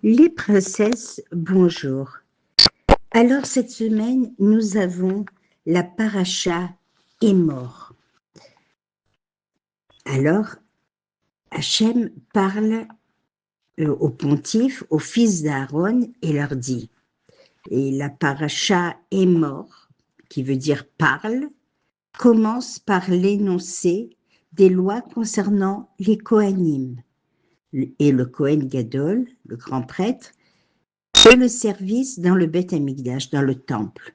Les princesses, bonjour. Alors cette semaine, nous avons la paracha Émor. Alors, Hachem parle au pontife, aux fils d'Aaron, et leur dit, et la paracha Émor, qui veut dire parle, commence par l'énoncé des lois concernant les Kohanim. Et le Kohen Gadol, le grand prêtre, et le service dans le Beth Amikdash, dans le temple.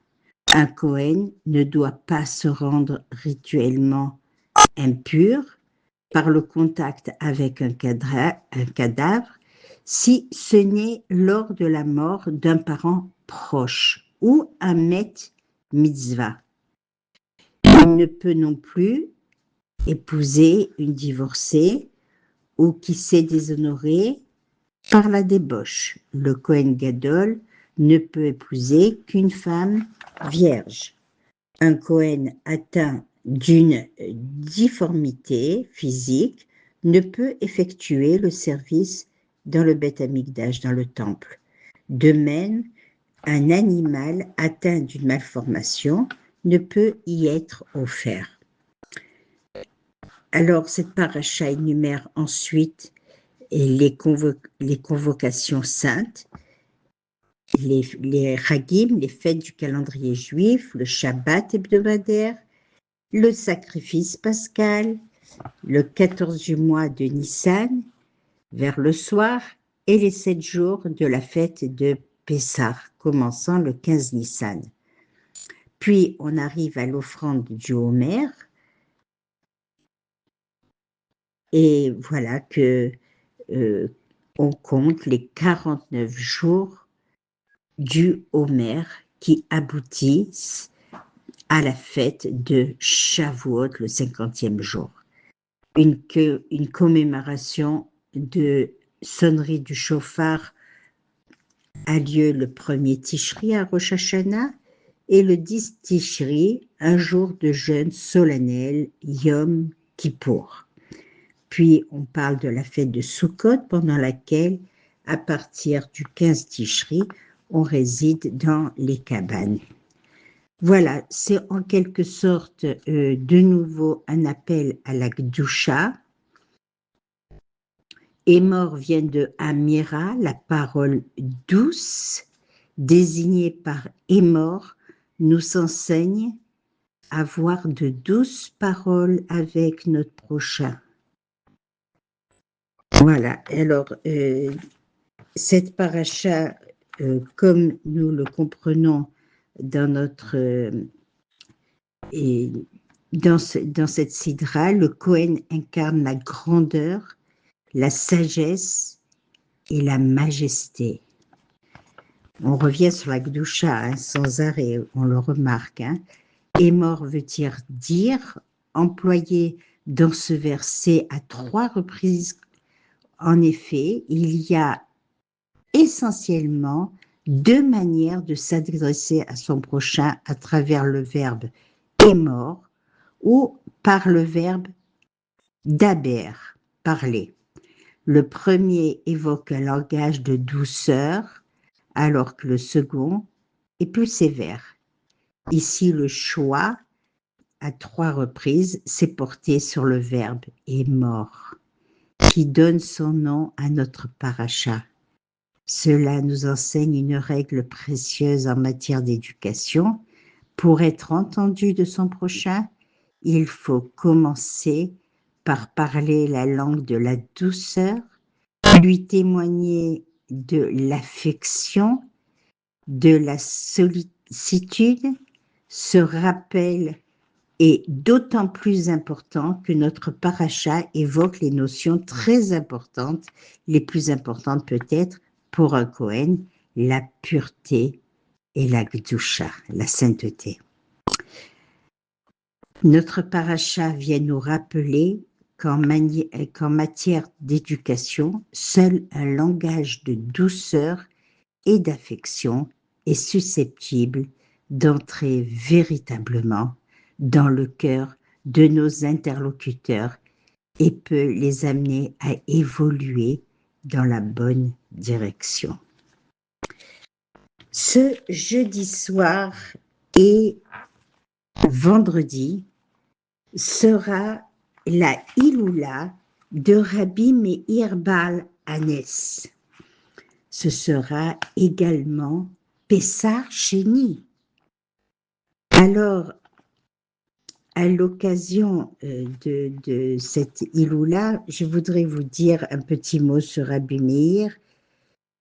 Un Kohen ne doit pas se rendre rituellement impur par le contact avec un cadavre si ce n'est lors de la mort d'un parent proche ou un met mitzvah. Il ne peut non plus épouser une divorcée ou qui s'est déshonorée par la débauche. Le Kohen Gadol ne peut épouser qu'une femme vierge. Un Kohen atteint d'une difformité physique ne peut effectuer le service dans le Beth Amikdash, dans le temple. De même, un animal atteint d'une malformation ne peut y être offert. Alors, cette paracha énumère ensuite les convocations saintes, les Hagim, les fêtes du calendrier juif, le Shabbat hebdomadaire, le sacrifice pascal, le 14 du mois de Nissan, vers le soir, et les 7 jours de la fête de Pessah, commençant le 15 Nissan. Puis on arrive à l'offrande du Homer, et voilà que on compte les 49 jours du Homer qui aboutissent à la fête de Shavuot, le 50e jour. Une commémoration de sonnerie du chauffard a lieu le 1er Tishri à Rosh Hashanah et le 10 Tishri, un jour de jeûne solennel, Yom Kippour. Puis on parle de la fête de Sukkot pendant laquelle, à partir du 15 Tishri, on réside dans les cabanes. Voilà, c'est en quelque sorte de nouveau un appel à la Gdusha. Émor vient de Amira, la parole douce, désignée par Émor, nous enseigne à avoir de douces paroles avec notre prochain. Voilà, alors cette paracha, comme nous le comprenons dans dans cette sidra, le Kohen incarne la grandeur, la sagesse et la majesté. On revient sur la Gdusha sans arrêt, on le remarque. Émor veut dire, employé dans ce verset à 3 reprises. En effet, il y a essentiellement 2 manières de s'adresser à son prochain à travers le verbe émor ou par le verbe daber, parler. Le premier évoque un langage de douceur, alors que le second est plus sévère. Ici, le choix, à 3 reprises, s'est porté sur le verbe émor, qui donne son nom à notre paracha. Cela nous enseigne une règle précieuse en matière d'éducation. Pour être entendu de son prochain, il faut commencer par parler la langue de la douceur, lui témoigner de l'affection, de la sollicitude. Ce rappel est d'autant plus important que notre paracha évoque les notions très importantes, les plus importantes peut-être pour un Kohen, la pureté et la Gdusha, la sainteté. Notre paracha vient nous rappeler qu'en matière d'éducation, seul un langage de douceur et d'affection est susceptible d'entrer véritablement dans le cœur de nos interlocuteurs et peut les amener à évoluer dans la bonne direction. Ce jeudi soir et vendredi sera la Iloula de Rabbi Meir Baal Hanès. Ce sera également Pessar Sheni. Alors, à l'occasion de cette Iloula, je voudrais vous dire un petit mot sur Rabbi Meir,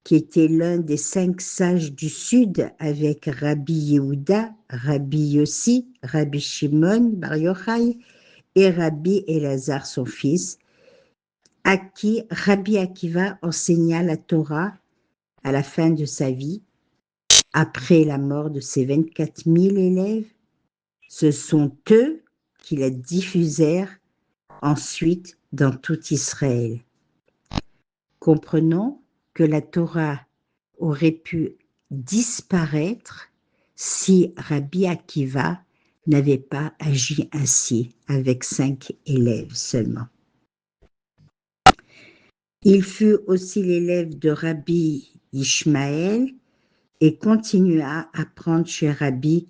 qui était l'un des 5 sages du Sud avec Rabbi Yehuda, Rabbi Yossi, Rabbi Shimon Bar Yochai et Rabbi Elazar, son fils, à qui Rabbi Akiva enseigna la Torah à la fin de sa vie, après la mort de ses 24 000 élèves. Ce sont eux qui la diffusèrent ensuite dans tout Israël. Comprenons que la Torah aurait pu disparaître si Rabbi Akiva n'avait pas agi ainsi avec 5 élèves seulement. Il fut aussi l'élève de Rabbi Ishmaël et continua à apprendre chez Rabbi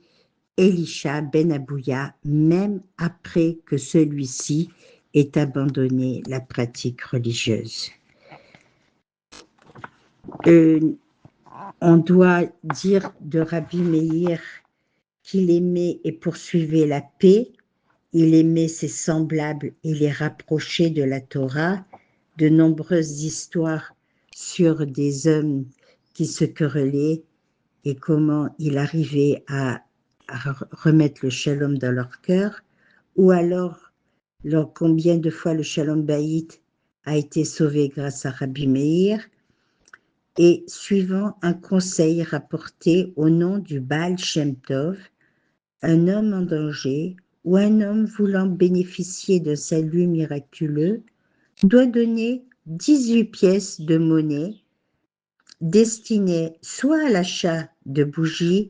Elisha ben Abouya, même après que celui-ci ait abandonné la pratique religieuse. On doit dire de Rabbi Meir qu'il aimait et poursuivait la paix, il aimait ses semblables et les rapprochait de la Torah. De nombreuses histoires sur des hommes qui se querellaient et comment il arrivait à remettre le shalom dans leur cœur, ou alors combien de fois le shalom baït a été sauvé grâce à Rabbi Meir, et suivant un conseil rapporté au nom du Baal Shem Tov, un homme en danger ou un homme voulant bénéficier d'un salut miraculeux doit donner 18 pièces de monnaie destinées soit à l'achat de bougies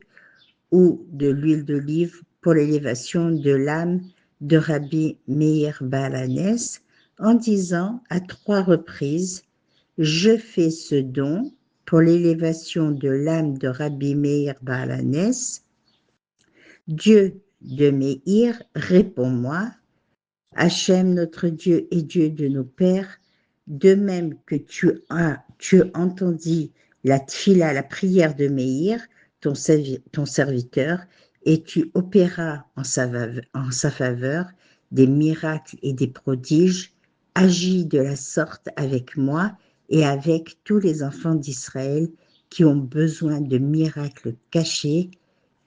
ou de l'huile d'olive pour l'élévation de l'âme de Rabbi Meir Baal Hanès, en disant à 3 reprises « Je fais ce don pour l'élévation de l'âme de Rabbi Meir Baal Hanès. Dieu de Meir, réponds-moi. Hachem, notre Dieu et Dieu de nos pères, de même que tu entendis la tfila, la prière de Meir, ton serviteur, et tu opéras en sa faveur des miracles et des prodiges, agis de la sorte avec moi et avec tous les enfants d'Israël qui ont besoin de miracles cachés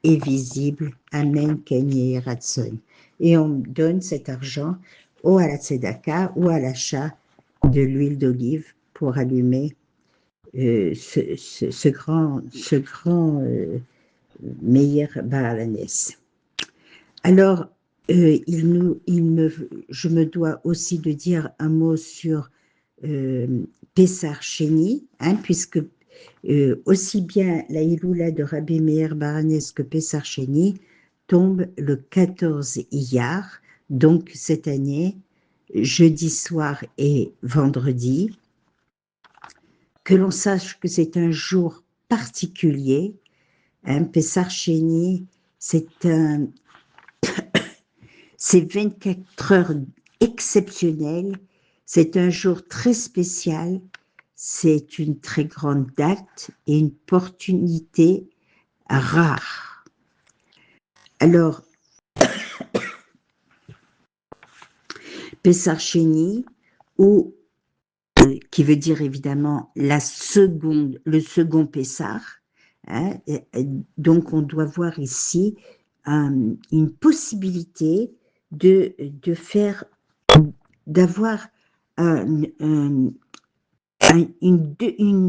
et visibles. Amen, Ken Yehi Ratzon. Et on donne cet argent ou à la tzedaka ou à l'achat de l'huile d'olive pour allumer ce grand Meir Baal Hanès. Alors, je me dois aussi de dire un mot sur Pessar Sheni, puisque aussi bien la Iloula de Rabbi Meir Baal Hanès que Pessar Sheni tombe le 14 Iyar, donc cette année, jeudi soir et vendredi. Que l'on sache que c'est un jour particulier. Pessar Sheni, c'est 24 heures exceptionnelles, c'est un jour très spécial, c'est une très grande date et une opportunité rare. Alors, Pessar Sheni, qui veut dire évidemment le second Pessar, donc on doit voir ici une possibilité d'avoir une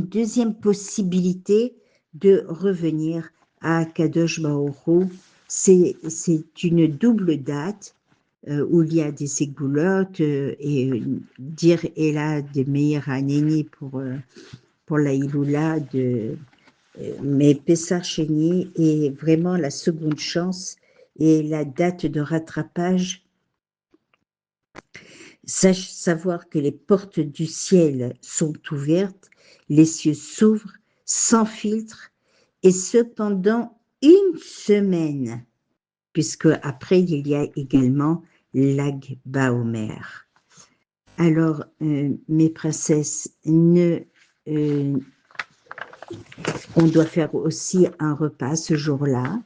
deuxième possibilité de revenir à Kadosh Baruch Hu. C'est une double date où il y a des ségoulottes et dire Ela de Meir Haneni pour la Iloula mais Pessar Sheni est vraiment la seconde chance et la date de rattrapage savoir que les portes du ciel sont ouvertes, les cieux s'ouvrent sans filtre, et cependant une semaine, puisque après il y a également Lag Baomer. Alors, mes princesses, on doit faire aussi un repas ce jour-là,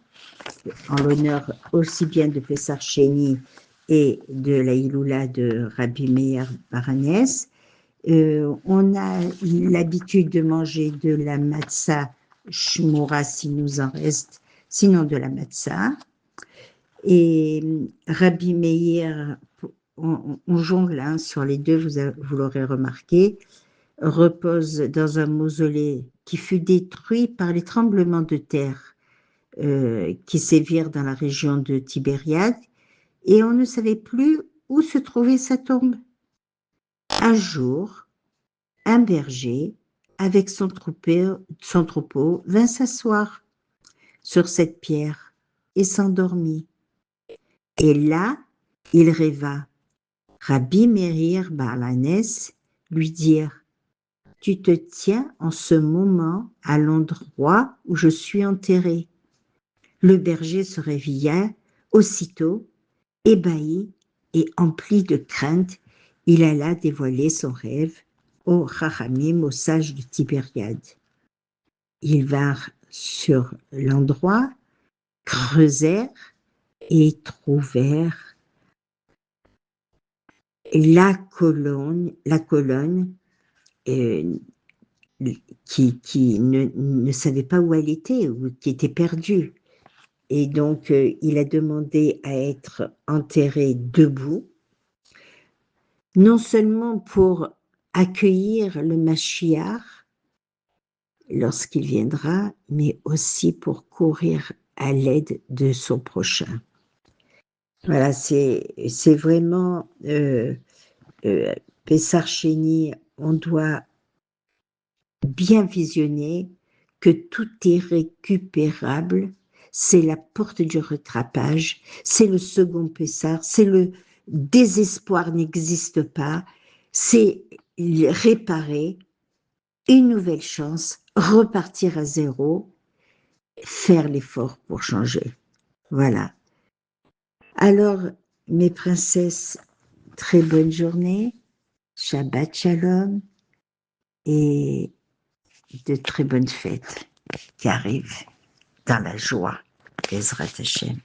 en l'honneur aussi bien de Pessar Sheni et de la Iloula de Rabbi Meir Baranès. On a l'habitude de manger de la matzah shmura s'il nous en reste, sinon de la matzah. Et Rabbi Meir, on jongle hein, sur les deux, vous l'aurez remarqué, repose dans un mausolée qui fut détruit par les tremblements de terre qui sévirent dans la région de Tibériade, et on ne savait plus où se trouvait sa tombe. Un jour, un berger, avec son troupeau, vint s'asseoir sur cette pierre et s'endormit. Et là, il rêva. Rabbi Meir Balanès lui dirent: tu te tiens en ce moment à l'endroit où je suis enterré. Le berger se réveilla aussitôt, ébahi et empli de crainte, il alla dévoiler son rêve aux Chachamim, aux sages de Tibériade. Ils vinrent sur l'endroit, creusèrent et trouvèrent la colonne qui ne savait pas où elle était ou qui était perdue. Et donc, il a demandé à être enterré debout, non seulement pour accueillir le Mashiach lorsqu'il viendra, mais aussi pour courir à l'aide de son prochain. Voilà, c'est vraiment Pessar Sheni, on doit bien visionner que tout est récupérable. C'est la porte du rattrapage, c'est le second Pessar, c'est le désespoir n'existe pas, c'est réparer, une nouvelle chance, repartir à zéro, faire l'effort pour changer. Voilà. Alors, mes princesses, très bonne journée, Shabbat Shalom et de très bonnes fêtes qui arrivent dans la joie. Ezrat Hashem.